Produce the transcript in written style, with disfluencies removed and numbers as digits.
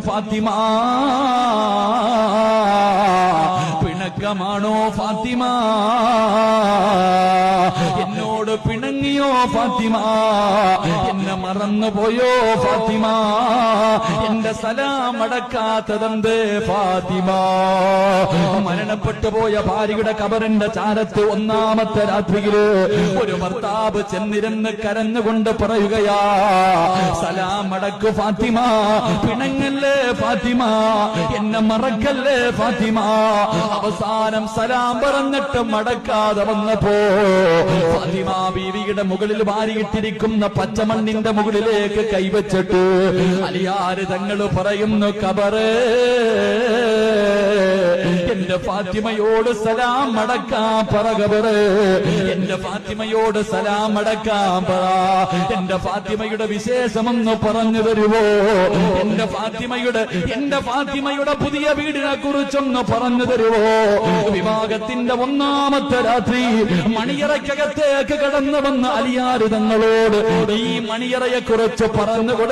ഫാത്തിമ? പിണക്കമാണോ ഫാത്തിമ? എന്നോട് പിണങ്ങിയോ ഫാത്തിമ? എന്നെ മറന്നുപോയോ ഫാത്തിമ? എന്റെ സലാം അടക്കാത്തതെന്ത് ഫാത്തിമ? മരണപ്പെട്ടു പോയ ഭാര്യയുടെ ഖബറിന്റെ ചാരത്ത് ഒന്നാമത്തെ രാത്രിയില് ഒരു ഭർത്താവ് ചെന്നിരുന്ന് കരഞ്ഞുകൊണ്ട് പറയുകയാ, സലാം അടക്കു ഫാത്തിമ, പിണങ്ങല്ലേ ഫാത്തിമ, എന്നെ മറക്കല്ലേ ഫാത്തിമ. അവസാനം സലാം പറഞ്ഞിട്ട് മടക്കാതെ വന്നപ്പോ ഫാത്തിമ ബീവിയുടെ മുകളിൽ വാരിയിട്ടിരിക്കുന്ന പച്ചമണ്ണിന്റെ മുകളിലേക്ക് കൈവച്ചിട്ട് അലിയാര് തങ്ങൾ പറയുന്നു, ഖബറേ, എന്റെ ഫാത്തിമയോട് സലാം അടക്കാൻ പറ ഖബറേ, എന്റെ ഫാത്തിമയോട് സലാം അടക്കാൻ പറ. എന്റെ ഫാത്തിമയുടെ വിശേഷമൊന്ന് പറഞ്ഞു തരുവോ? എന്റെ ഫാത്തിമയുടെ പുതിയ വീടിനെ കുറിച്ചൊന്ന് പറഞ്ഞു തരുവോ? വിവാഹത്തിന്റെ ഒന്നാമത്തെ രാത്രി മണിയറയ്ക്കകത്തേക്ക് കടന്നു വന്ന അലിയാര് തങ്ങളോട് ഈ മണിയറയെ കുറിച്ച് പറഞ്ഞുകൊടുത്തു.